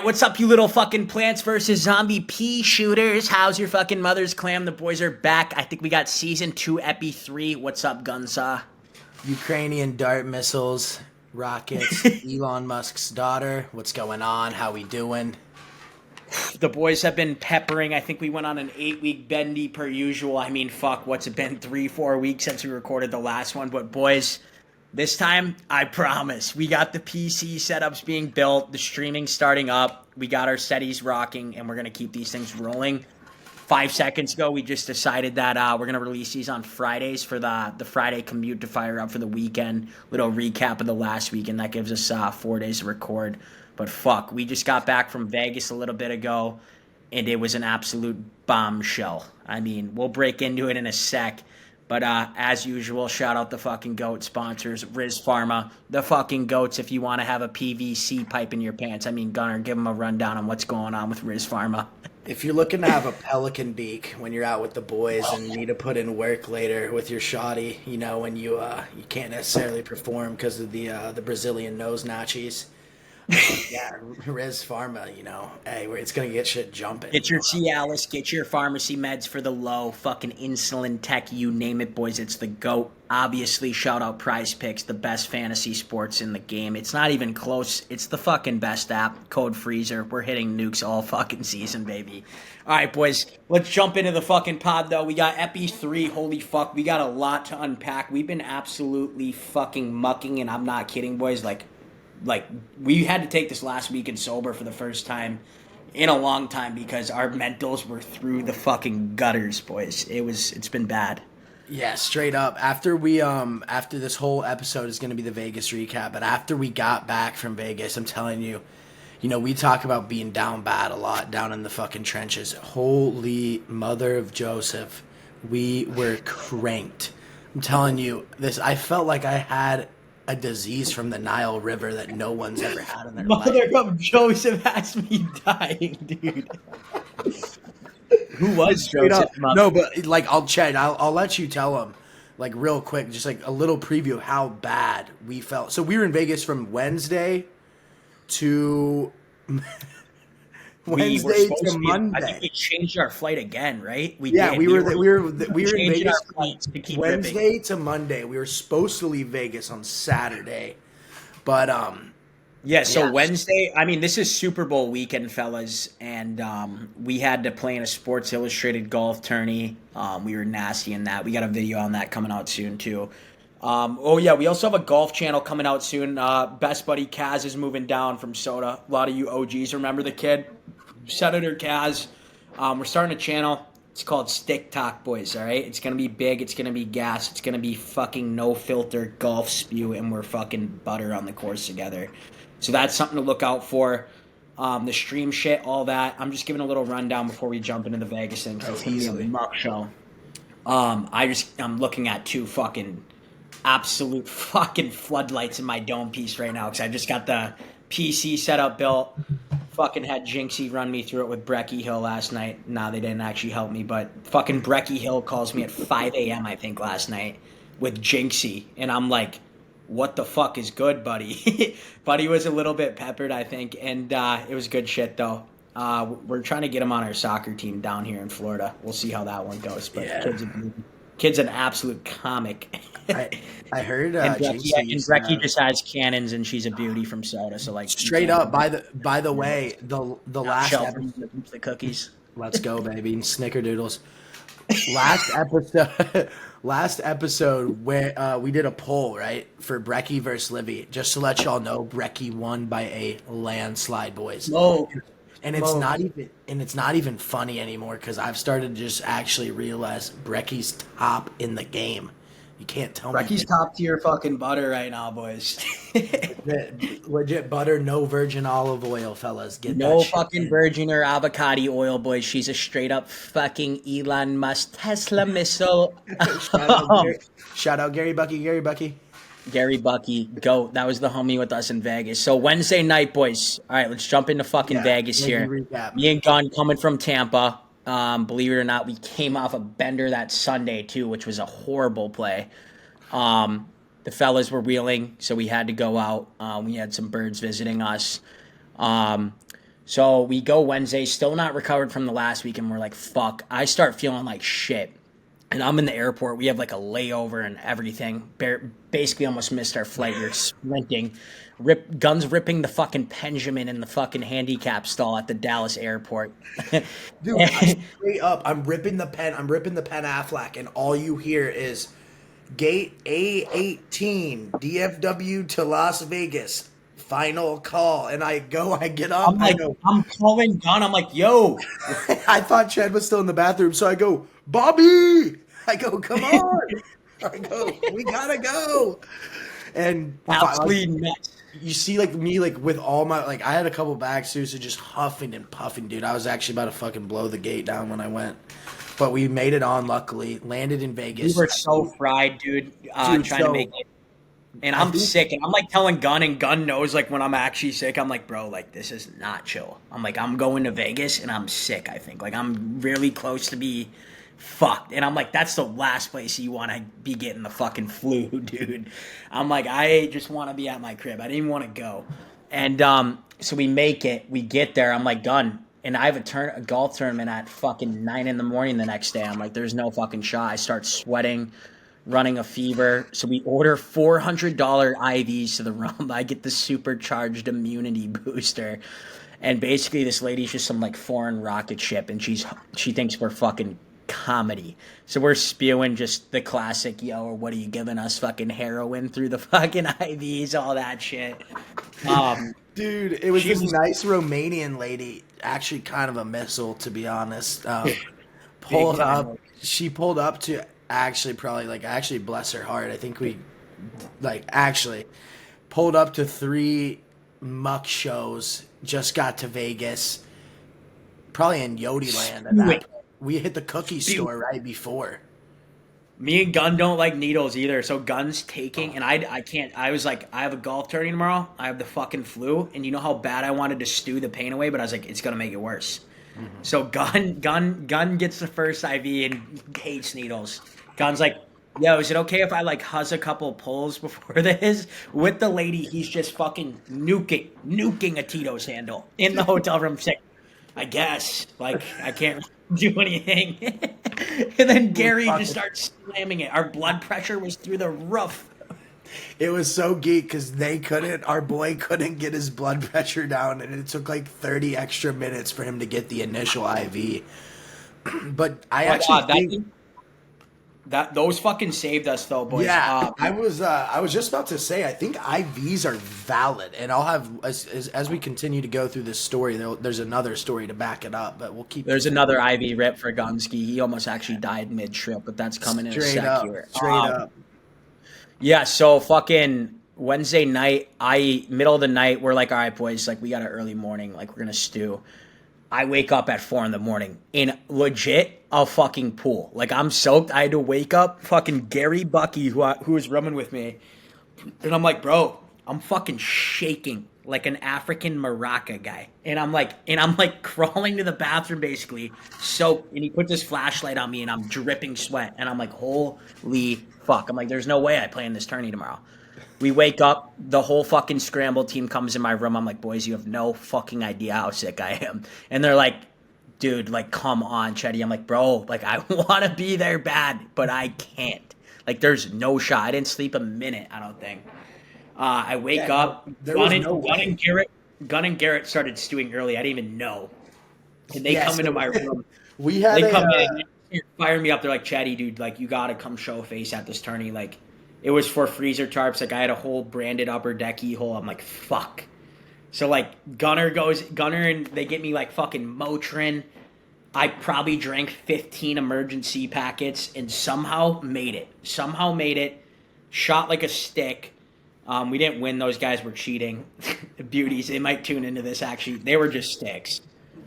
what's up, you little fucking Plants vs. Zombie pea shooters? How's your fucking mother's clam? The boys are back. I think we got Season 2, Epi 3. What's up, Gunsaw? Ukrainian dart missiles, rockets, Elon Musk's daughter. What's going on? How we doing? The boys have been peppering. I think we went on an 8-week bendy per usual. I mean, fuck, what's it been? 3-4 weeks since we recorded the last one. But boys, this time, I promise, we got the PC setups being built, the streaming starting up, we got our setties rocking, and we're going to keep these things rolling. 5 seconds ago, we just decided that we're going to release these on Fridays for the Friday commute to fire up for the weekend. Little recap of the last week, and that gives us 4 days to record. But fuck, we just got back from Vegas a little bit ago, and it was an absolute bombshell. I mean, we'll break into it in a sec. But as usual, shout out the fucking GOAT sponsors, Riz Pharma, the fucking GOATs if you want to have a PVC pipe in your pants. I mean, Gunnar, give them a rundown on what's going on with Riz Pharma. If you're looking to have a pelican beak when you're out with the boys and need to put in work later with your shoddy, you know, when you can't necessarily perform because of the Brazilian nose nachos. Yeah, Riz Pharma, you know, hey, it's going to get shit jumping. Get your Cialis, get your pharmacy meds for the low, fucking insulin tech, you name it, boys. It's the GOAT. Obviously, shout out Prize Picks, the best fantasy sports in the game. It's not even close. It's the fucking best app. Code Freezer. We're hitting nukes all fucking season, baby. All right, boys, let's jump into the fucking pod, though. We got Epi 3. Holy fuck, we got a lot to unpack. We've been absolutely fucking mucking, and I'm not kidding, boys. Like we had to take this last weekend sober for the first time in a long time because our mentals were through the fucking gutters, boys. It's been bad. Yeah, straight up. After this whole episode is going to be the Vegas recap, but after we got back from Vegas, I'm telling you, you know, we talk about being down bad a lot, down in the fucking trenches. Holy mother of Joseph, we were cranked. I'm telling you, I felt like I had a disease from the Nile River that no one's ever had in their life. Mother of Joseph has me dying, dude. Who was Joseph? No, but like I'll let you tell him, like real quick, just like a little preview of how bad we felt. So we were in Vegas from Wednesday to Monday. I think we changed our flight again, right? We were in Vegas Wednesday ripping. to Monday. We were supposed to leave Vegas on Saturday, but So Wednesday. I mean, this is Super Bowl weekend, fellas, and we had to play in a Sports Illustrated golf tourney. We were nasty in that. We got a video on that coming out soon too. We also have a golf channel coming out soon. Best buddy Kaz is moving down from Soda. A lot of you OGs remember the kid. Senator Kaz. We're starting a channel. It's called Stick Talk, boys, all right? It's going to be big. It's going to be gas. It's going to be fucking no-filter golf spew, and we're fucking butter on the course together. So that's something to look out for. The stream shit, all that. I'm just giving a little rundown before we jump into the Vegas thing. So it's going to be a muck show. I'm looking at two fucking absolute fucking floodlights in my dome piece right now because I just got the PC setup built. Fucking had Jinxie run me through it with Brecky Hill last night. Nah, they didn't actually help me, but fucking Brecky Hill calls me at 5 a.m. I think last night with Jinxie, and I'm like, what the fuck is good, buddy? Buddy was a little bit peppered, I think, and it was good shit, though. We're trying to get him on our soccer team down here in Florida. We'll see how that one goes, but yeah. Kid's an absolute comic. I heard Brecky just has cannons and she's a beauty from Soda. So like straight up. By the way, the last episode, the cookies. Let's go, baby. Snickerdoodles. Last episode where we did a poll, right, for Brecky versus Livy. Just to let y'all know, Brecky won by a landslide, boys. Oh. And it's not even funny anymore because I've started to just actually realize Brecky's top in the game. You can't tell me. Brecky's top tier fucking butter right now, boys. legit butter, no virgin olive oil, fellas. Get no that fucking shit virgin or avocado oil, boys. She's a straight up fucking Elon Musk Tesla missile. Shout out Gary Bucky. Gary Bucky, GOAT. That was the homie with us in Vegas. So Wednesday night, boys. All right, let's jump into fucking Vegas here. Me and Gunn coming from Tampa. Believe it or not, we came off a bender that Sunday too, which was a horrible play. The fellas were wheeling, so we had to go out. We had some birds visiting us. So we go Wednesday, still not recovered from the last week, and we're like, fuck. I start feeling like shit. And I'm in the airport. We have like a layover and everything. Basically almost missed our flight. We were sprinting. Guns ripping the fucking Benjamin in the fucking handicap stall at the Dallas airport. Dude, straight up, I'm ripping the Pen Affleck, and all you hear is Gate A18, DFW to Las Vegas. Final call, and I get up. I'm calling Gun. I'm like, yo. I thought Chad was still in the bathroom, so I go, Bobby. I go, come on. I go, we gotta go. And absolutely nuts. You see, like me, like with all my, like I had a couple bags too, so just huffing and puffing, dude. I was actually about to fucking blow the gate down when I went, but we made it on. Luckily, landed in Vegas. We were so fried, dude. Trying to make it. And I'm sick, and I'm like telling Gun, and Gun knows like when I'm actually sick. I'm like, bro, like this is not chill. I'm like, I'm going to Vegas, and I'm sick. I think like I'm really close to be fucked, and I'm like, that's the last place you want to be getting the fucking flu, dude. I'm like, I just want to be at my crib. I didn't even want to go, and so we make it. We get there. I'm like, Gun, and I have a golf tournament at fucking 9 a.m. the next day. I'm like, there's no fucking shot. I start sweating, running a fever. So we order $400 IVs to the room. I get the supercharged immunity booster. And basically this lady's just some like foreign rocket ship, and she thinks we're fucking comedy. So we're spewing just the classic, yo, or what are you giving us, fucking heroin through the fucking IVs, all that shit. Dude, it was this nice Romanian lady, actually kind of a missile, to be honest. Pulled up. She pulled up to actually bless her heart. I think we actually pulled up to 3 muck shows, just got to Vegas, probably in Yodiland. And we hit the cookie store right before. Me and Gun don't like needles either, so Gun's taking, and I can't. I was like, I have a golf tourney tomorrow. I have the fucking flu, and you know how bad I wanted to stew the pain away, but I was like, it's gonna make it worse. Mm-hmm. So Gun gets the first IV and hates needles. Gun's like, yo, is it okay if I like huzz a couple pulls before this? With the lady, he's just fucking nuking a Tito's handle in the hotel room. Sick, I guess. Like, I can't do anything. And then Gary just starts slamming it. Our blood pressure was through the roof. It was so geek because our boy couldn't get his blood pressure down, and it took like 30 extra minutes for him to get the initial IV. But I think those fucking saved us though, boys. Yeah, I was just about to say, I think IVs are valid, and I'll have as we continue to go through this story, there's another story to back it up, but we'll keep. There's another IV rip for Gunski. He almost actually died mid-trip, but that's coming in a sec here. Straight up. Yeah, so fucking Wednesday night, middle of the night, we're like, all right, boys, like we got an early morning, like we're gonna stew. I wake up at 4 a.m. in legit a fucking pool. Like I'm soaked. I had to wake up fucking Gary Bucky, who was rooming with me, and I'm like, bro, I'm fucking shaking like an African maraca guy, and I'm like crawling to the bathroom basically, soaked. And he puts his flashlight on me, and I'm dripping sweat, and I'm like, holy fuck! I'm like, there's no way I play in this tourney tomorrow. We wake up, the whole fucking scramble team comes in my room. I'm like, boys, you have no fucking idea how sick I am. And they're like, dude, like, come on, Chetty. I'm like, bro, like, I want to be there bad, but I can't. Like, there's no shot. I didn't sleep a minute, I don't think. I wake up. Gun and Garrett started stewing early. I didn't even know. And they come into my room. They come in, fire me up. They're like, Chetty, dude, like, you got to come show face at this tourney. Like, it was for freezer tarps. Like, I had a whole branded upper deck hole. I'm like, fuck. So, like, Gunner, and they get me, like, fucking Motrin. I probably drank 15 emergency packets and somehow made it. Shot like a stick. We didn't win. Those guys were cheating. The beauties. They might tune into this, actually. They were just sticks.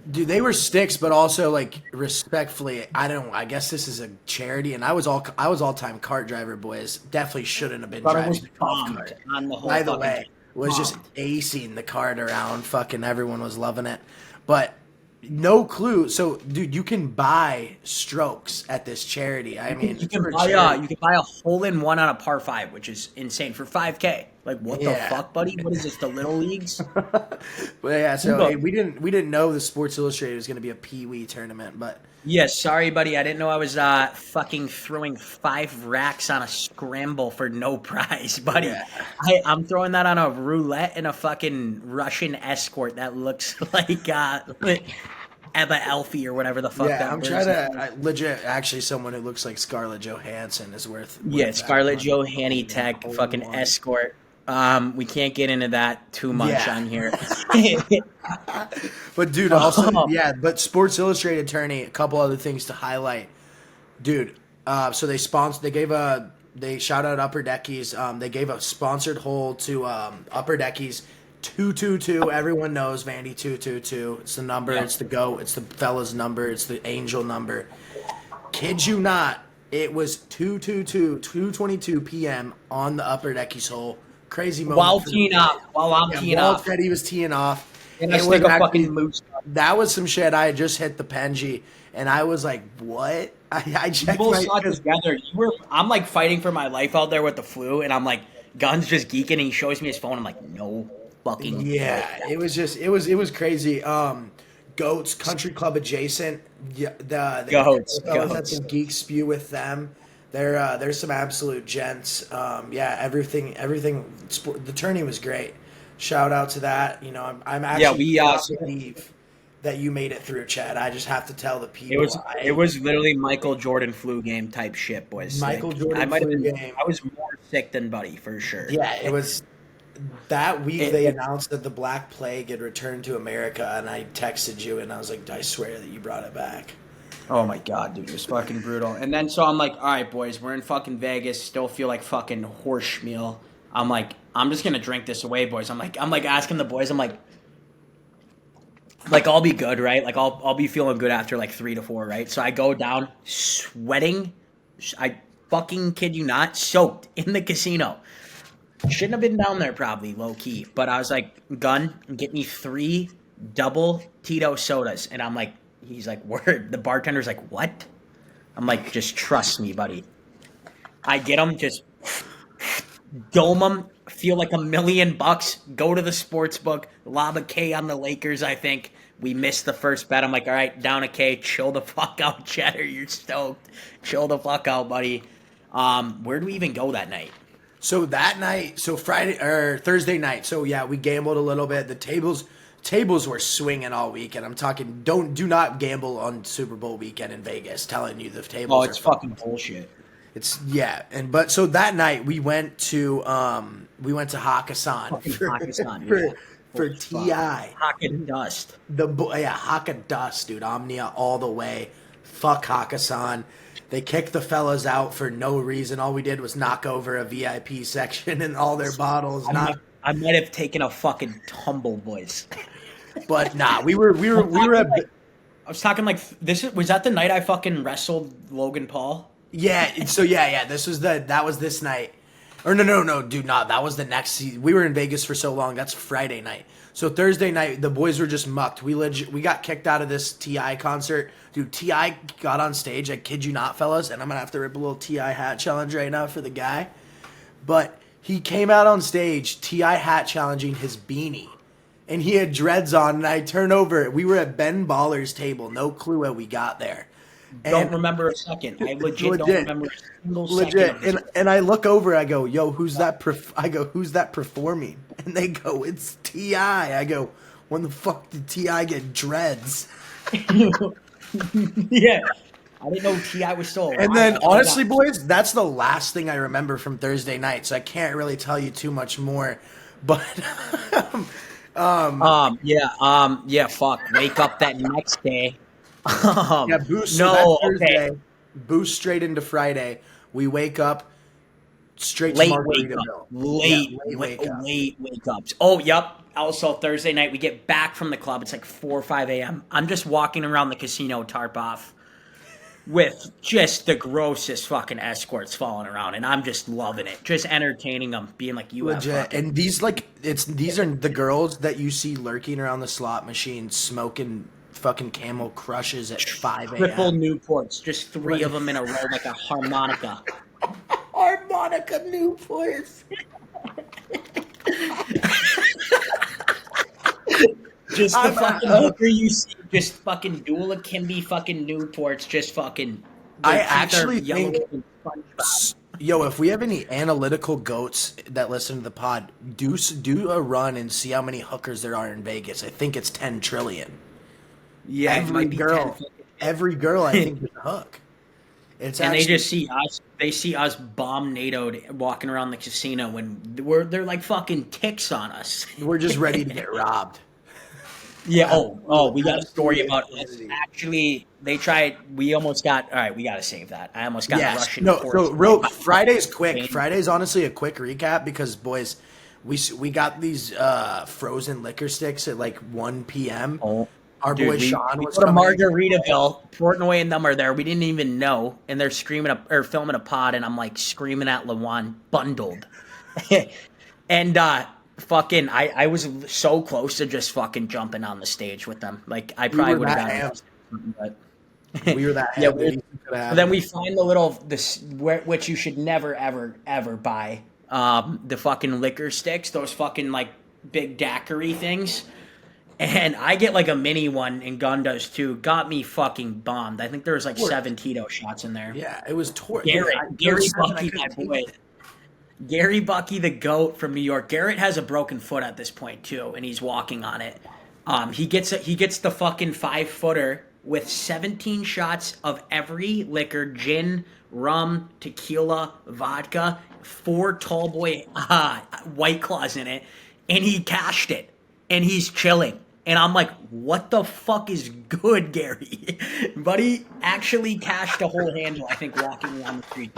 Dude, they were sticks, but also, like, respectfully, I guess this is a charity, and I was all-time cart driver, boys. Definitely shouldn't have been driving the golf cart. By the way, was just acing the cart around. Fucking everyone was loving it. But no clue. So, dude, you can buy strokes at this charity. I mean, you can buy a hole-in-one on a par 5, which is insane, for $5K. Like, what the fuck, buddy? What is this, the little leagues? But yeah, so hey, we didn't know the Sports Illustrated was going to be a Pee-wee tournament, but Yeah, sorry, buddy. I didn't know I was fucking throwing 5 racks on a scramble for no prize, buddy. Yeah. I'm throwing that on a roulette and a fucking Russian escort that looks like Ebba Elfie or whatever the fuck. yeah, that I'm trying to legit. Actually, someone who looks like Scarlett Johansson is worth. Yeah, Scarlett Johansson tech fucking escort. We can't get into that too much on here. But dude, also but Sports Illustrated Tourney, a couple other things to highlight. Dude, so they shout out Upper Deckies. They gave a sponsored hole to Upper Deckies 222. Everyone knows Vandy 222. It's the number, it's the GOAT, it's the fella's number, it's the angel number. Kid you not, it was 222 p.m. on the Upper Deckies hole. Crazy moment. While teeing off. While Freddie was teeing off. And I stick a fucking moose. That was some shit. I had just hit the Penji, and I was like, what? I checked my... together. I'm like fighting for my life out there with the flu, and I'm like, Gun's just geeking, and he shows me his phone. I'm like, no fucking way. It was crazy. Goats, Country Club adjacent. Yeah, the Goats. Had some geek spew with them. There's some absolute gents. Everything. The tourney was great. Shout out to that. You know, I'm actually believe that you made it through, Chad. I just have to tell the people. It was literally Michael Jordan flu game type shit, boys. Michael Jordan flu game. I was more sick than Buddy for sure. Yeah, it was. That week they announced that the Black Plague had returned to America, and I texted you, and I was like, I swear that you brought it back. Oh my god, dude, it was fucking brutal. And then so I'm like, all right, boys, we're in fucking Vegas. Still feel like fucking horse schmeal. I'm like, I'm just gonna drink this away, boys. I'm like asking the boys. I'm like I'll be good, right? Like I'll be feeling good after like 3 to 4, right? So I go down, sweating. I fucking kid you not, soaked in the casino. Shouldn't have been down there probably, low key. But I was like, Gun, get me 3 double Tito sodas, and I'm like. He's like, word. The bartender's like, what? I'm like, just trust me, buddy. I get him, just dome him, feel like $1 million, go to the sports book, lob a K on the Lakers, I think. We missed the first bet. I'm like, all right, down a K, chill the fuck out, Cheddar. You're stoked. Chill the fuck out, buddy. Where do we even go that night? So that night, Thursday night. So yeah, we gambled a little bit. The tables were swinging all weekend. I'm talking, do not gamble on Super Bowl weekend in Vegas. Telling you the tables. Oh, it's fucking bullshit. But so that night we went to Hakkasan for TI. Hakkasan dust. Hakkasan dust, dude. Omnia all the way. Fuck Hakkasan. They kicked the fellas out for no reason. All we did was knock over a VIP section and all their bottles. I might have taken a fucking tumble, boys. But nah, we were I was talking like was that the night I fucking wrestled Logan Paul? Yeah. So yeah. That was this night. Or no, dude, that was the next season. We were in Vegas for so long. That's Friday night. So Thursday night, the boys were just mucked. We got kicked out of this T.I. concert. Dude, T.I. got on stage. I kid you not, fellas. And I'm gonna have to rip a little T.I. hat challenge right now for the guy. But he came out on stage, T.I. hat challenging his beanie. And he had dreads on, and I turn over. We were at Ben Baller's table. No clue how we got there. Don't remember a second. I legit don't remember a single second. And I look over, I go, yo, who's that performing? And they go, it's T.I. I go, when the fuck did T.I. get dreads? Yeah. I didn't know T.I. was still alive. And then, honestly, boys, that's the last thing I remember from Thursday night, so I can't really tell you too much more. But, fuck. Wake up that next day. Thursday, boost straight into Friday. We wake up straight to Margaritaville. Late wake ups. Oh, yep. Also, Thursday night, we get back from the club. It's like 4 or 5 a.m. I'm just walking around the casino, tarp off, with just the grossest fucking escorts falling around, and I'm just loving it. Just entertaining them, being like, you legit. Have fucking... And these are the girls that you see lurking around the slot machine, smoking fucking Camel Crushes at 5 a.m. Triple Newports, just 3 of them in a row like a harmonica. Harmonica Newports. Just the fucking hooker you see, just fucking dual akimbo fucking Newports, just fucking. I actually think, yo, if we have any analytical goats that listen to the pod, do a run and see how many hookers there are in Vegas. I think it's 10 trillion. Yeah, every girl, I think is a hook. It's and they just see us. They see us bomb NATO'd walking around the casino when they're like fucking ticks on us. We're just ready to get robbed. Yeah. We got a story about us. Actually, they tried. We almost got. All right, we got to save that. I almost got Russian. No, so real. Friday's quick. Friday's honestly a quick recap because boys, we got these frozen liquor sticks at like 1 p.m. Our boy Sean was coming. Margaritaville, Portnoy and them are there. We didn't even know, and they're filming a pod, and I'm like screaming at Lawan, bundled, and fucking, I was so close to just fucking jumping on the stage with them. Like I probably would have gotten, but we were that. But then we find which you should never ever buy the fucking liquor sticks, those fucking like big daiquiri things. And I get like a mini one, and Gun does too. Got me fucking bombed. I think there was like 7 Tito shots in there. Yeah, it was Gary Bucky, my boy. Gary Bucky, the GOAT from New York. Garrett has a broken foot at this point too, and he's walking on it. He gets the fucking 5-footer with 17 shots of every liquor: gin, rum, tequila, vodka, 4 tall boy White Claws in it, and he cashed it, and he's chilling. And I'm like, what the fuck is good, Gary? But he actually cashed a whole handle, I think, walking around the street.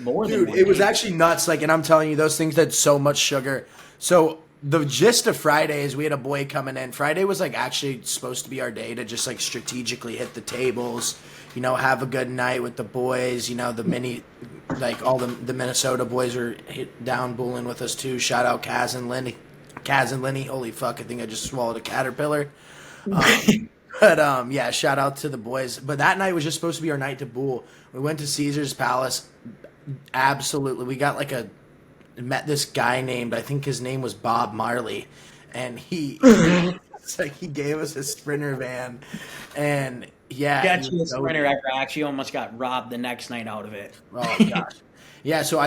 Dude, it was actually nuts. Like, and I'm telling you, those things had so much sugar. So the gist of Friday is we had a boy coming in. Friday was like actually supposed to be our day to just like strategically hit the tables, have a good night with the boys. Like all the Minnesota boys are down bowling with us too. Shout out Kaz and Lenny. Holy fuck, I think I just swallowed a caterpillar. But yeah, shout out to the boys. But that night was just supposed to be our night to bool. We went to Caesar's Palace. Absolutely. We got met this guy named, I think his name was Bob Marley, and he gave us a Sprinter van, and yeah. Got you a Sprinter. I actually almost got robbed the next night out of it. Oh gosh. Yeah, so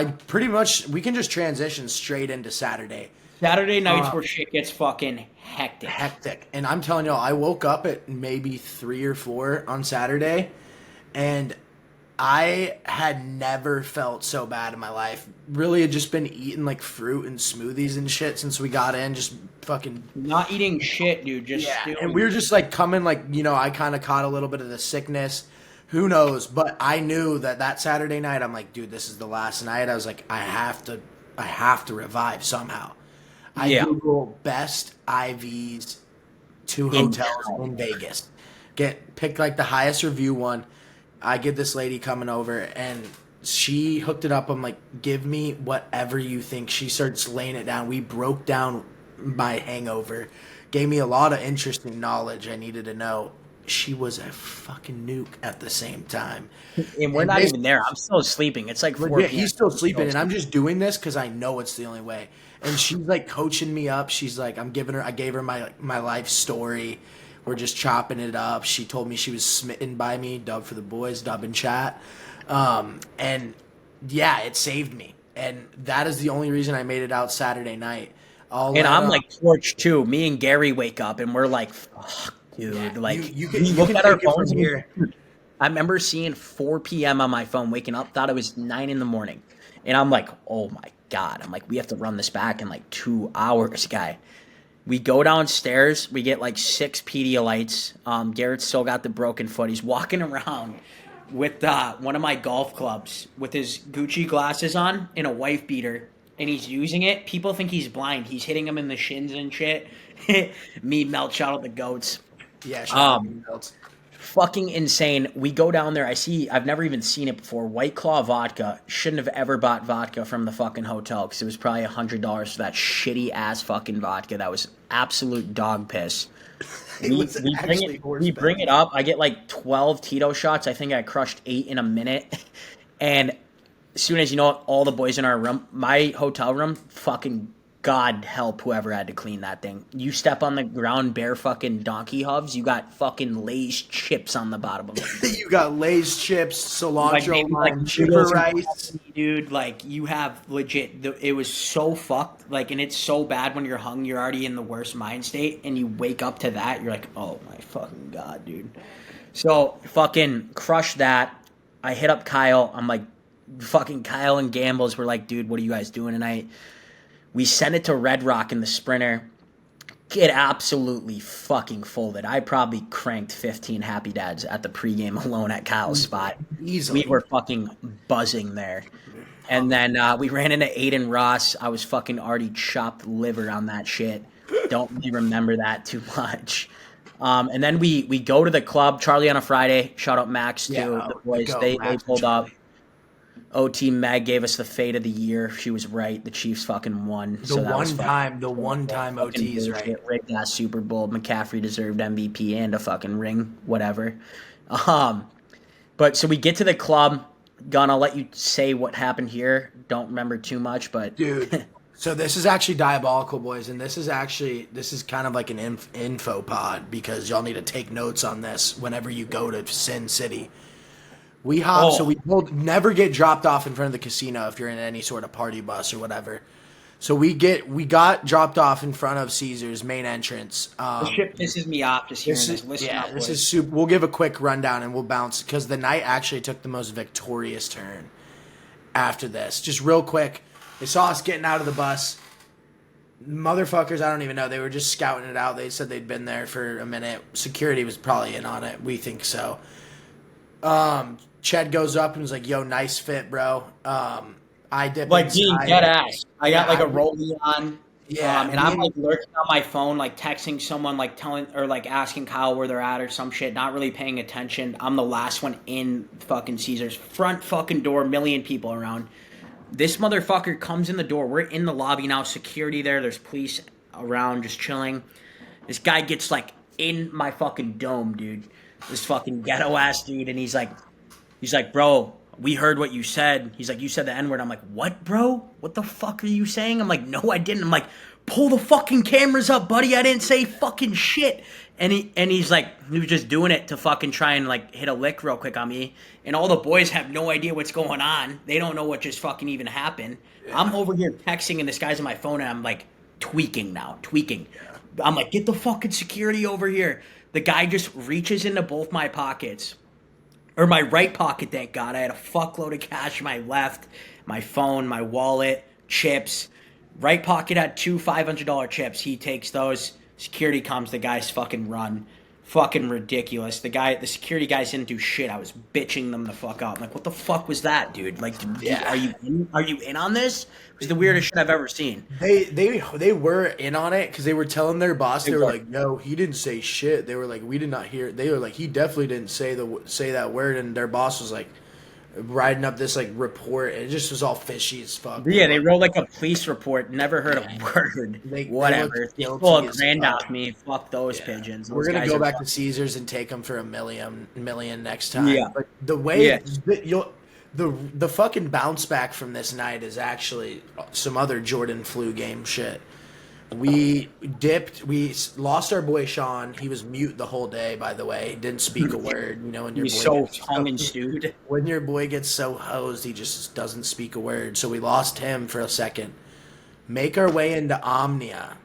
we can just transition straight into Saturday. Saturday nights where shit gets fucking hectic. Hectic. And I'm telling y'all, I woke up at maybe 3 or 4 on Saturday, and I had never felt so bad in my life. Really had just been eating like fruit and smoothies and shit since we got in. Just fucking not eating shit, dude. Just and we were just like coming like, I kind of caught a little bit of the sickness. Who knows? But I knew that Saturday night, I'm like, dude, this is the last night. I was like, I have to revive somehow. I Google best IVs to hotels in Vegas. Pick like the highest review one. I get this lady coming over, and she hooked it up. I'm like, give me whatever you think. She starts laying it down. We broke down my hangover. Gave me a lot of interesting knowledge I needed to know. She was a fucking nuke at the same time. And we're not even there. I'm still sleeping. It's like 4 p.m. He's still sleeping, and I'm just doing this because I know it's the only way. And she's like coaching me up. She's like, I gave her my life story. We're just chopping it up. She told me she was smitten by me. Dub for the boys, dub in chat. And yeah, it saved me. And that is the only reason I made it out Saturday night. I'm like torched too. Me and Gary wake up and we're like, fuck, dude. Yeah, like you can look at our phones here. I remember seeing 4 p.m. on my phone, waking up, thought it was 9 in the morning. And I'm like, oh my God. I'm like, we have to run this back in like 2 hours, guy. We go downstairs. We get like 6 Pedialytes. Garrett's still got the broken foot. He's walking around with one of my golf clubs with his Gucci glasses on and a wife beater, and he's using it. People think he's blind. He's hitting him in the shins and shit. Me, Melt, shout out the goats. Yeah, shout out the goats. Fucking insane. We go down there. I've never even seen it before. White Claw vodka. Shouldn't have ever bought vodka from the fucking hotel because it was probably $100 for that shitty ass fucking vodka. That was absolute dog piss. We bring it up. I get like 12 Tito shots. I think I crushed 8 in a minute. And as soon as all the boys in our room, my hotel room fucking God help whoever had to clean that thing. You step on the ground bare fucking donkey hooves, you got fucking Lay's chips on the bottom of it. You got Lay's chips, cilantro, lime, chipper noodles and rice. coffee, dude. Like, you have legit, it was so fucked. Like, and it's so bad when you're hung, you're already in the worst mind state, and you wake up to that, you're like, oh my fucking God, dude. So, fucking crush that. I hit up Kyle. I'm like, fucking Kyle and Gambles were like, dude, what are you guys doing tonight? We sent it to Red Rock in the Sprinter. It absolutely fucking folded. I probably cranked 15 Happy Dads at the pregame alone at Kyle's spot. Easily. We were fucking buzzing there. And then we ran into Aiden Ross. I was fucking already chopped liver on that shit. Don't really remember that too much. And then we go to the club. Charlie on a Friday. Shout out Max too. The boys, they pulled up. OT Meg gave us the fade of the year. She was right. The Chiefs fucking won. The one time OT is right. Rigged that Super Bowl. McCaffrey deserved MVP and a fucking ring, whatever. But so we get to the club. Gun, I'll let you say what happened here. Don't remember too much, but dude. So this is actually diabolical, boys, and this is kind of like an info pod because y'all need to take notes on this whenever you go to Sin City. We hop, so we never get dropped off in front of the casino if you're in any sort of party bus or whatever. So we got dropped off in front of Caesar's main entrance. The shit pisses me off just hearing this. Listen up, this is super. We'll give a quick rundown and we'll bounce because the night actually took the most victorious turn after this. Just real quick, they saw us getting out of the bus. Motherfuckers, I don't even know. They were just scouting it out. They said they'd been there for a minute. Security was probably in on it. We think so. Ched goes up and was like, yo, nice fit, bro. I dip like Dean, dead ass. I got like a rollie on. Yeah. And I'm like lurking on my phone, like texting someone, like telling or like asking Kyle where they're at or some shit, not really paying attention. I'm the last one in fucking Caesar's front fucking door, million people around. This motherfucker comes in the door. We're in the lobby now, security there. There's police around just chilling. This guy gets like in my fucking dome, dude. This fucking ghetto ass dude, and he's like, bro, we heard what you said. He's like, you said the N-word. I'm like, what, bro? What the fuck are you saying? I'm like, no, I didn't. I'm like, pull the fucking cameras up, buddy. I didn't say fucking shit. And he's like, he was just doing it to fucking try and like hit a lick real quick on me. And all the boys have no idea what's going on. They don't know what just fucking even happened. Yeah. I'm over here texting and this guy's on my phone and I'm like tweaking now. Yeah. I'm like, get the fucking security over here. The guy just reaches into both my pockets. Or my right pocket, thank God. I had a fuckload of cash in my left, my phone, my wallet, chips. Right pocket had two $500 chips. He takes those. Security comes. The guys fucking run. Fucking ridiculous. The security guys didn't do shit. I was bitching them the fuck out. I'm like, what the fuck was that, dude? Like, are you in on this? It was the weirdest shit I've ever seen. They were in on it because they were telling their boss. They were like, no, he didn't say shit. They were like, we did not hear. They were like, he definitely didn't say that word. And their boss was like, writing up this like report. It just was all fishy as fuck. Yeah, they wrote like a police report. Never heard a word. Whatever. They pull a grand off me. Fuck those pigeons. We're gonna go back to Caesars and take them for $1 million next time. Yeah. But the way the fucking bounce back from this night is actually some other Jordan flu game shit. We dipped. We lost our boy Sean. He was mute the whole day. By the way, he didn't speak a word. You know, when your boy tongue and stewed. When your boy gets so hosed, he just doesn't speak a word. So we lost him for a second. Make our way into Omnia.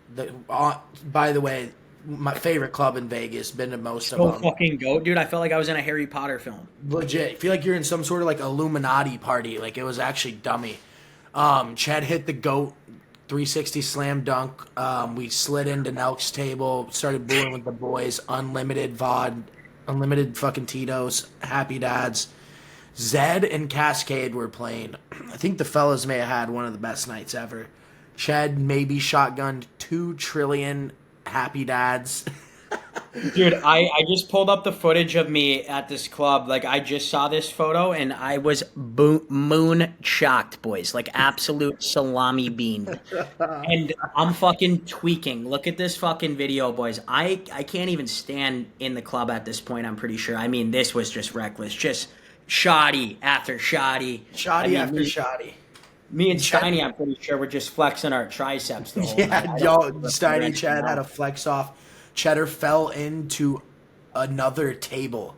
By the way, my favorite club in Vegas. Been to most of them. Fucking go, dude! I felt like I was in a Harry Potter film. Legit. I feel like you're in some sort of like Illuminati party. Like it was actually dummy. Chad hit the GOAT 360 slam dunk. We slid into Nelk's table, started booing with the boys. Unlimited VOD, unlimited fucking Tito's, Happy Dads. Zed and Cascade were playing. I think the fellas may have had one of the best nights ever. Chad maybe shotgunned 2 trillion Happy Dads. Dude, I just pulled up the footage of me at this club. Like, I just saw this photo, and I was moon shocked, boys. Like, absolute salami bean. And I'm fucking tweaking. Look at this fucking video, boys. I can't even stand in the club at this point, I'm pretty sure. I mean, this was just reckless. Just shoddy after shoddy. After shoddy. Me and Steiny, I'm pretty sure we're just flexing our triceps the whole night. Yeah, y'all, Steiny Chad had a flex off. Cheddar fell into another table.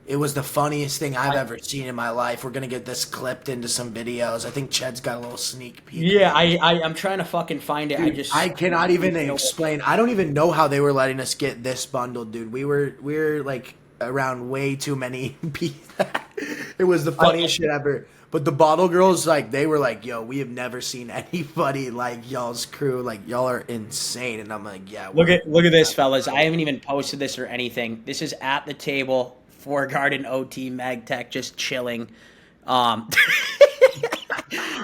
It was the funniest thing I've ever seen in my life. We're gonna get this clipped into some videos. I think Ched's got a little sneak peek. Yeah, I'm trying to fucking find it. Dude, I cannot even explain. I don't even know how they were letting us get this bundled, dude. We were like around way too many people. It was the funniest shit ever. But the bottle girls, like, they were like, yo, we have never seen anybody like y'all's crew. Like, y'all are insane. And I'm like, yeah. Look at this, fellas. I haven't even posted this or anything. This is at the table, Four Garden OT Magtech, just chilling. All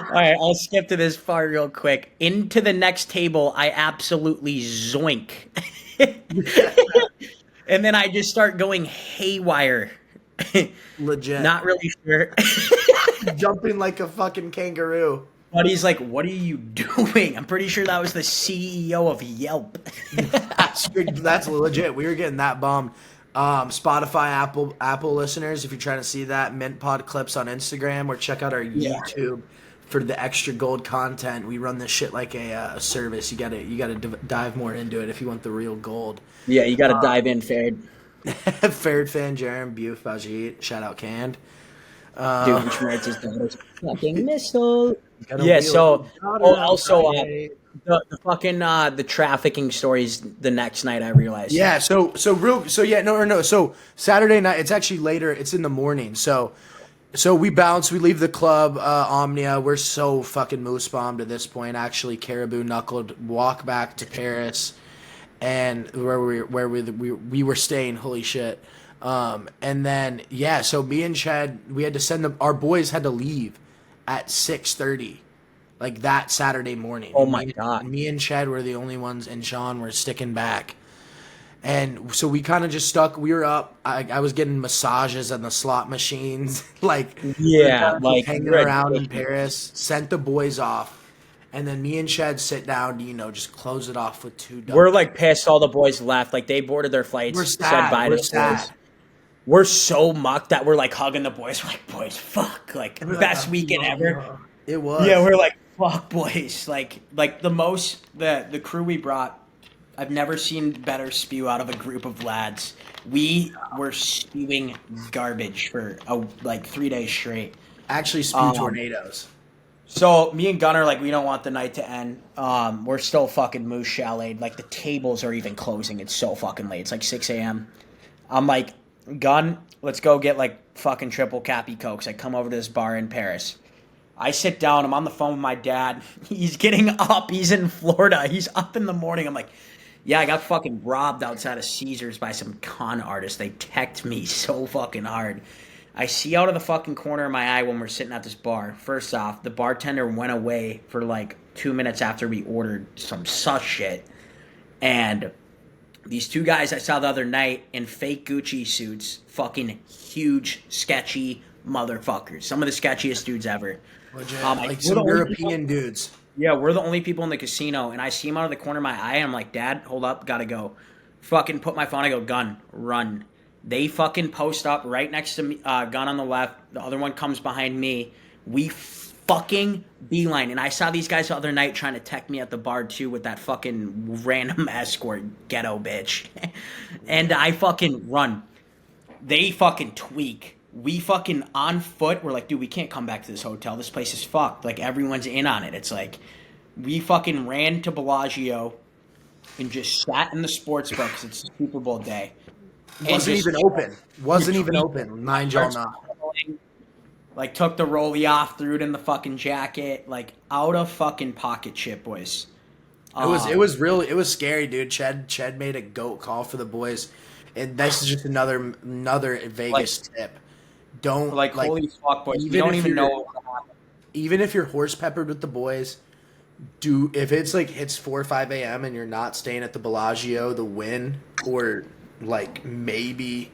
right, I'll skip to this part real quick. Into the next table, I absolutely zoink. And then I just start going haywire. Legit. Not really sure. Jumping like a fucking kangaroo. But he's like, what are you doing? I'm pretty sure that was the CEO of Yelp. That's legit. We were getting that bombed. Spotify, Apple listeners, if you're trying to see that, Mint Pod clips on Instagram, or check out our YouTube for the extra gold content. We run this shit like a service. You gotta dive more into it if you want the real gold. Yeah, you gotta dive in, Ferd. Ferd fan, Jerem, Buf, Bajit, shout out Canned. Dude, Schmertz is the fucking missile. Yeah, so also the fucking the trafficking stories the next night I realized. Yeah, so Saturday night, it's actually later, it's in the morning. So we bounce, we leave the club, Omnia. We're so fucking moose bombed at this point. Actually, caribou knuckled, walk back to Paris, and where we were staying. Holy shit! And then so me and Chad, we had to send our boys had to leave at 6:30, like that Saturday morning. Oh my god! Me and Chad were the only ones, and Sean were sticking back. And so we kind of just stuck. We were up. I was getting massages on the slot machines, like hanging around in Paris. Sent the boys off, and then me and Chad sit down to just close it off with two. We're like pissed. All the boys left. Like they boarded their flights. We're sad. Said bye to the boys. We're so mucked that we're like hugging the boys. We're like, boys, fuck, like best weekend ever. It was. Yeah, we're like, fuck, boys. Like the crew we brought. I've never seen better spew out of a group of lads. We were spewing garbage for 3 days straight. Actually, spew tornadoes. So me and Gunnar, like, we don't want the night to end. We're still fucking moose chaletted. Like, the tables are even closing. It's so fucking late. It's like 6 a.m. I'm like, Gun, let's go get like fucking triple Cappy Cokes. I come over to this bar in Paris. I sit down. I'm on the phone with my dad. He's getting up. He's in Florida. He's up in the morning. I'm like, yeah, I got fucking robbed outside of Caesars by some con artist. They teched me so fucking hard. I see out of the fucking corner of my eye when we're sitting at this bar. First off, the bartender went away for like 2 minutes after we ordered some sus shit. And these two guys I saw the other night in fake Gucci suits, fucking huge, sketchy motherfuckers. Some of the sketchiest dudes ever. Legit, like some European dudes. Yeah, we're the only people in the casino, and I see him out of the corner of my eye, and I'm like, Dad, hold up, gotta go. Fucking put my phone, I go, Gun, run. They fucking post up right next to me, Gun on the left, the other one comes behind me. We fucking beeline, and I saw these guys the other night trying to tech me at the bar, too, with that fucking random escort ghetto bitch. And I fucking run. They fucking tweak. We fucking on foot. We're like, dude, we can't come back to this hotel. This place is fucked. Like, everyone's in on it. It's like, we fucking ran to Bellagio and just sat in the sports book because it's Super Bowl day. Wasn't even open. Mind y'all not. Like, took the rollie off, threw it in the fucking jacket. Like, out of fucking pocket shit, boys. It was scary, dude. Chad made a goat call for the boys. And this is just another Vegas tip. Don't holy fuck, boys. You don't even know what happened. Even if you're horse peppered with the boys, if it's 4 or 5 a.m. and you're not staying at the Bellagio, the Wynn, or like maybe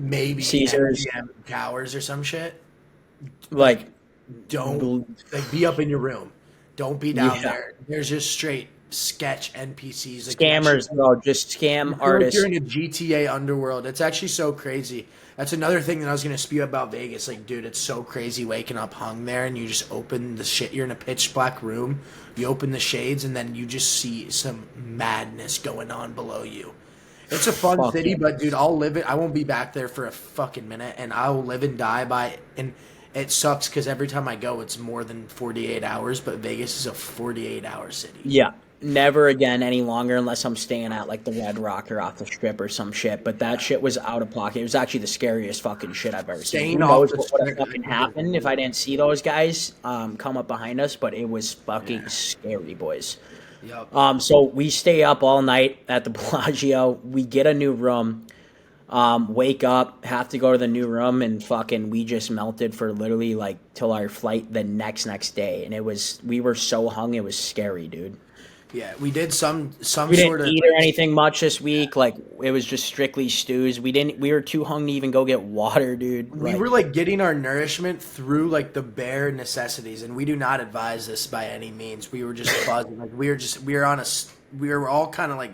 Caesars, Towers or some shit. Like, don't be up in your room. Don't be down there. There's just straight sketch NPCs. Like Scammers, bro. Just scam artists. You're in a GTA underworld. It's actually so crazy. That's another thing that I was going to spew about Vegas. Like, dude, it's so crazy waking up hung there and you just open the shit. You're in a pitch black room. You open the shades and then you just see some madness going on below you. It's a fun city, but dude, I'll live it. I won't be back there for a fucking minute, and I'll live and die by it. And it sucks because every time I go, it's more than 48 hours, but Vegas is a 48-hour city. Yeah. Never again any longer unless I'm staying at like the Red Rock or off the Strip or some shit. But that shit was out of pocket. It was actually the scariest fucking shit I've ever seen. Who knows what would have fucking happened if I didn't see those guys come up behind us, but it was fucking scary, boys. Yep. So we stay up all night at the Bellagio. We get a new room. Wake up, have to go to the new room, and fucking we just melted for literally like till our flight the next day. And we were so hung, it was scary, dude. Yeah, we did some We sort didn't of eat or anything much this week. Like it was just strictly stews. We were too hung to even go get water, dude. We were like getting our nourishment through like the bare necessities, and we do not advise this by any means. We were just buzzing. Like we were all kind of like,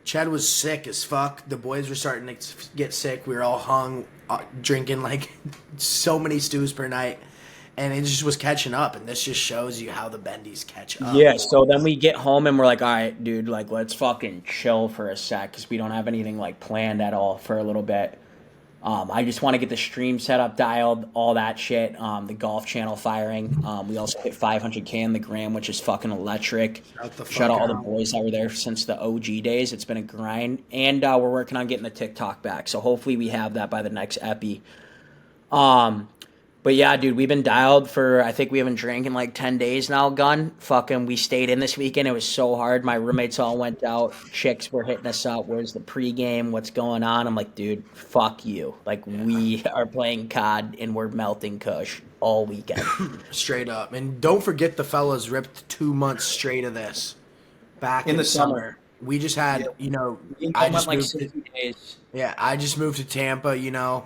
Chad was sick as fuck. The boys were starting to get sick. We were all hung, drinking like so many stews per night. And it just was catching up, and this just shows you how the bendies catch up. Yeah, so then we get home, and we're like, all right, dude, like, let's fucking chill for a sec, because we don't have anything, like, planned at all for a little bit. I just want to get the stream set up, dialed, all that shit, the golf channel firing. We also hit 500K in the gram, which is fucking electric. Shout out all the boys that were there since the OG days. It's been a grind. And we're working on getting the TikTok back, so hopefully we have that by the next epi. But yeah, dude, we've been dialed for, I think we haven't drank in like 10 days now, Gun. Fucking, we stayed in this weekend. It was so hard. My roommates all went out. Chicks were hitting us up. Where's the pregame? What's going on? I'm like, dude, fuck you. Like, we are playing COD and we're melting Kush all weekend. Straight up. And don't forget the fellas ripped 2 months straight of this back in the summer. We just had, I just moved 60 days. Yeah, I just moved to Tampa,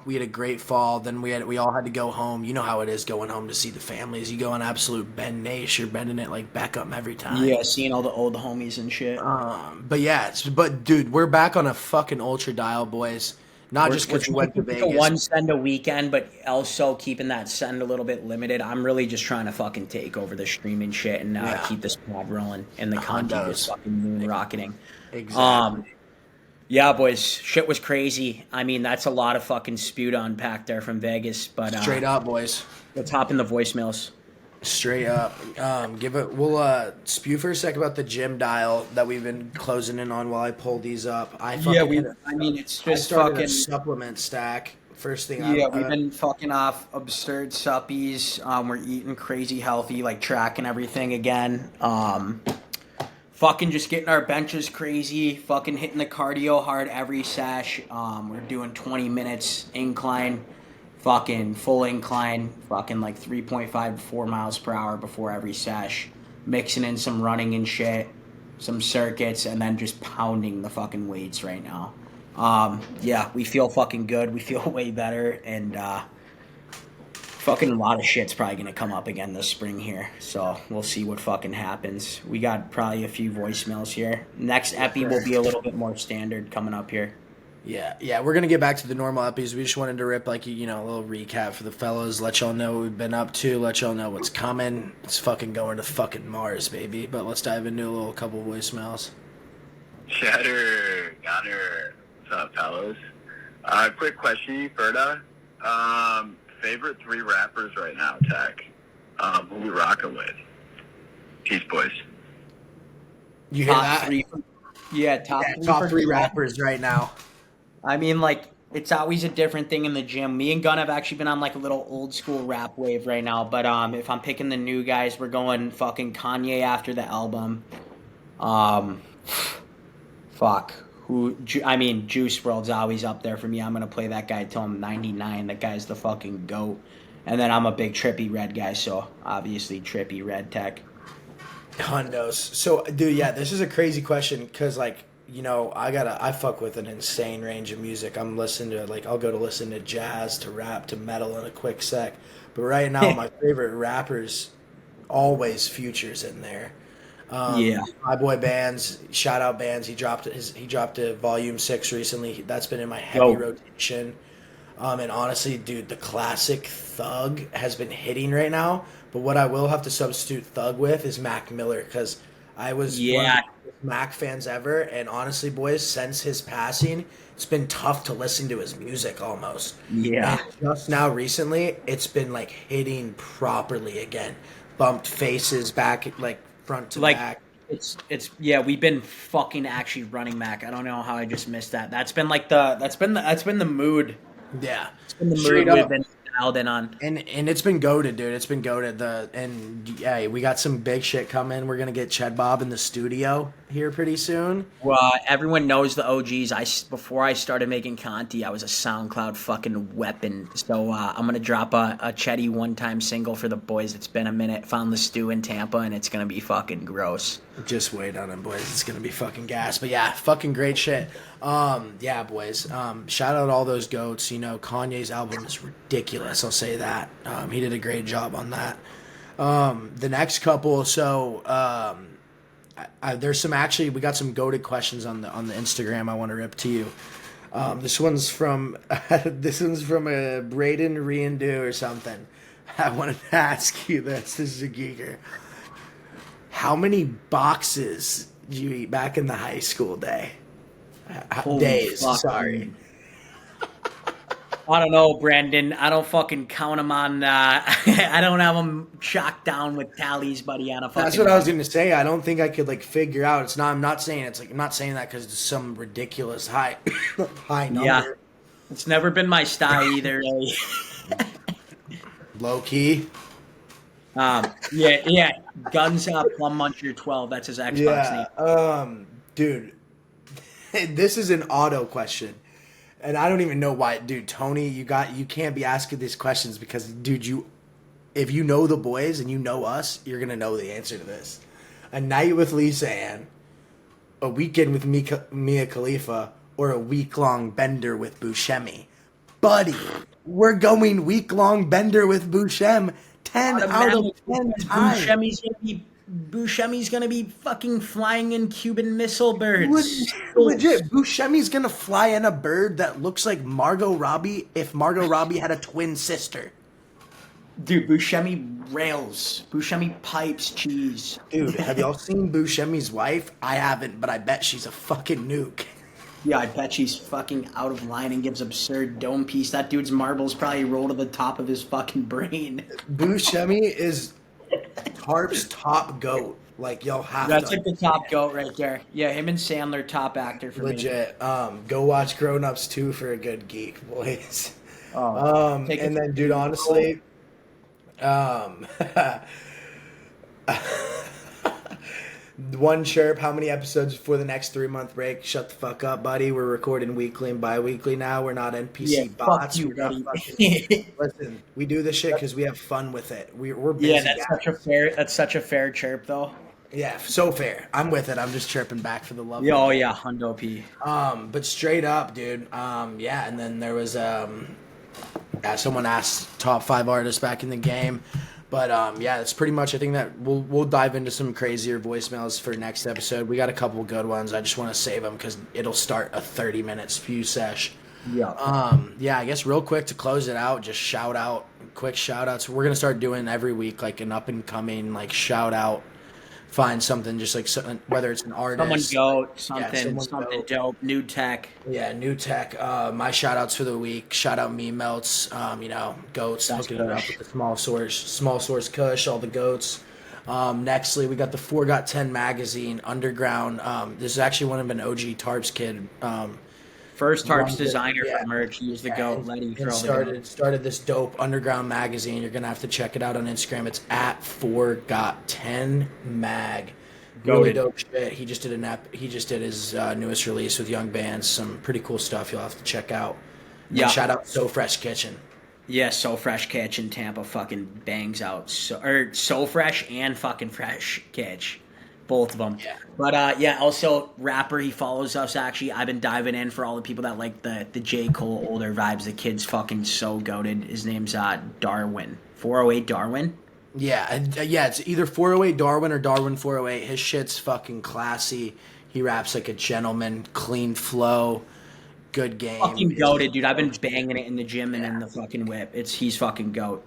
we had a great fall. Then we all had to go home. You know how it is going home to see the families. You go on absolute Ben Nash, you're bending it like Beckham every time. Yeah, seeing all the old homies and shit. But dude, we're back on a fucking ultra dial, boys. Not just because we went to Vegas. One send a weekend, but also keeping that send a little bit limited. I'm really just trying to fucking take over the streaming shit and keep this pod rolling and the content is fucking moon rocketing. Exactly. Yeah, boys, shit was crazy. I mean, that's a lot of fucking spew to unpack there from Vegas. But straight up, boys. Let's hop in the voicemails. Straight up. We'll spew for a sec about the gym dial that we've been closing in on while I pull these up. It's just fucking a supplement stack. First thing we've been fucking off absurd suppies. We're eating crazy healthy, like tracking everything again. Fucking just getting our benches crazy, fucking hitting the cardio hard every sesh. We're doing 20 minutes incline. Fucking full incline, fucking like 3.5 to 4 miles per hour before every sesh. Mixing in some running and shit, some circuits, and then just pounding the fucking weights right now. Yeah, we feel fucking good. We feel way better, and fucking a lot of shit's probably going to come up again this spring here. So we'll see what fucking happens. We got probably a few voicemails here. Next epi will be a little bit more standard coming up here. Yeah, we're going to get back to the normal episodes. We just wanted to rip, like, a little recap for the fellas, let y'all know what we've been up to, let y'all know what's coming. It's fucking going to fucking Mars, baby. But let's dive into a couple voicemails. Cheddar, Gunner, what's up, fellas? Quick question, Ferda. Favorite 3 rappers right now, Tech? Who we rocking with? Peace, boys. You hear that? Top 3 rappers right now. I mean, like, it's always a different thing in the gym. Me and Gunn have actually been on, like, a little old-school rap wave right now. But if I'm picking the new guys, we're going fucking Kanye after the album. Juice WRLD's always up there for me. I'm going to play that guy till I'm 99. That guy's the fucking GOAT. And then I'm a big Trippie Redd guy, so obviously Trippie Redd Tech. Hundos. So, dude, yeah, this is a crazy question because, like, I fuck with an insane range of music. I'm listening to, like, I'll go to listen to jazz, to rap, to metal in a quick sec. But right now, my favorite rappers, always Future's in there. Yeah. My boy bands, shout out bands. He dropped a volume 6 recently. That's been in my heavy rotation. And honestly, dude, the classic Thug has been hitting right now. But what I will have to substitute Thug with is Mac Miller, because I was one of the biggest Mac fans ever. And honestly, boys, since his passing, it's been tough to listen to his music almost. Yeah. And just now recently, it's been like hitting properly again. Bumped faces back, like front to back. It's we've been fucking actually running Mac. I don't know how I just missed that. That's been the mood. Yeah. It's been the mood we've been dialed in on. And it's been goated, dude. It's been goated. We got some big shit coming. We're gonna get Ched Bob in the studio here pretty soon. Well, everyone knows the OGs. Before I started making Conti, I was a SoundCloud fucking weapon. So I'm gonna drop a Chetty one-time single for the boys. It's been a minute. Found the stew in Tampa, and it's gonna be fucking gross. Just wait on it, boys. It's gonna be fucking gas. But yeah, fucking great shit. Yeah, boys. Shout out all those goats. You know, Kanye's album is ridiculous. I'll say that. He did a great job on that. The next couple, so there's some we got some goated questions on the Instagram. I want to rip to you. This one's from a Braden Reindu or something. I wanted to ask you this. This is a geeker. How many boxes did you eat back in the high school days? Sorry. I don't know, Brandon. I don't fucking count them on. I don't have them chalked down with tallies, buddy. On a fucking. That's what I was gonna say. I don't think I could figure out. It's not. I'm not saying that because it's some ridiculous high number. Yeah, it's never been my style either. Low key. Yeah. Guns up, Plum Muncher 12. That's his Xbox name. Dude, this is an auto question, and I don't even know why, dude. Tony, you can't be asking these questions because, dude, if you know the boys and you know us, you're gonna know the answer to this. A night with Lisa Ann, a weekend with Mia Khalifa, or a week-long bender with Buscemi. Buddy, we're going week-long bender with Buscemi. 10 out of 10 times. Buscemi's gonna be fucking flying in Cuban Missile birds. Legit, Buscemi's gonna fly in a bird that looks like Margot Robbie if Margot Robbie had a twin sister. Dude, Buscemi rails. Buscemi pipes cheese. Dude, have y'all seen Buscemi's wife? I haven't, but I bet she's a fucking nuke. Yeah, I bet she's fucking out of line and gives absurd dome piece. That dude's marbles probably roll to the top of his fucking brain. Buscemi is Tarp's top goat. Y'all have That's the top goat right there. Yeah, him and Sandler, top actor for legit. Me. Go watch Grown Ups 2 for a good geek, boys. And then, dude, honestly, one chirp. How many episodes before the next 3-month break? Shut the fuck up, buddy. We're recording weekly and bi-weekly now. We're not NPC bots. Fuck you, buddy. Listen, we do this shit because we have fun with it. We're busy. Yeah, that's such a fair chirp, though. Yeah, so fair. I'm with it. I'm just chirping back for the love. Oh yeah, Hundo P. But straight up, dude. Yeah, and then there was someone asked top 5 artists back in the game. But yeah, it's pretty much. I think that we'll dive into some crazier voicemails for next episode. We got a couple good ones. I just want to save them because it'll start a 30-minute spew sesh. Yeah. Yeah. I guess real quick to close it out, just quick shout outs. We're gonna start doing every week an up and coming shout out. Find something just whether it's an artist, something dope, new tech. Yeah, new tech. My shout outs for the week. Shout out Me Melts. Goats. Hooking it up with the small source Kush, all the goats. Nextly, we got the 4 Got 10 magazine, Underground. This is actually one of an OG Tarps kid. First Tarps designer for merch. He was the goat. Letty started this dope Underground magazine. You're gonna have to check it out on Instagram. It's at 4 Got 10 mag. Really dope shit. He just did his newest release with Young Bands. Some pretty cool stuff you'll have to check out. Yeah. Shout out So Fresh Kitchen. Yeah, So Fresh Kitchen Tampa fucking bangs out. So Fresh and fucking Fresh Kitch. Both of them. Yeah. But also rapper, he follows us actually. I've been diving in for all the people that like the J. Cole older vibes. The kid's fucking so goated. His name's Darwin. 408 Darwin. Yeah, it's either 408 Darwin or Darwin 408. His shit's fucking classy. He raps like a gentleman, clean flow, good game. Fucking goated, dude. I've been banging it in the gym and in the fucking whip. He's fucking goat.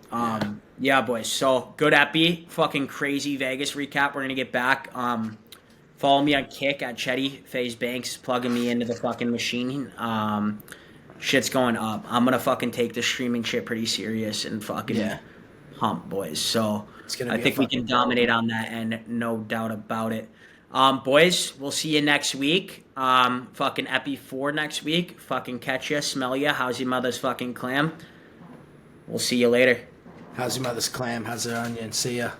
Yeah, boys. So good epi. Fucking crazy Vegas recap. We're gonna get back. Follow me on Kick at Chetty FaZe Banks, plugging me into the fucking machine. Shit's going up. I'm gonna fucking take the streaming shit pretty serious and fucking hump, boys. So I think we can dominate on that end, no doubt about it. Boys, we'll see you next week. Fucking Epi 4 next week. Fucking catch ya, smell ya. How's your mother's fucking clam? We'll see you later. How's your mother's clam? How's her onion? See ya.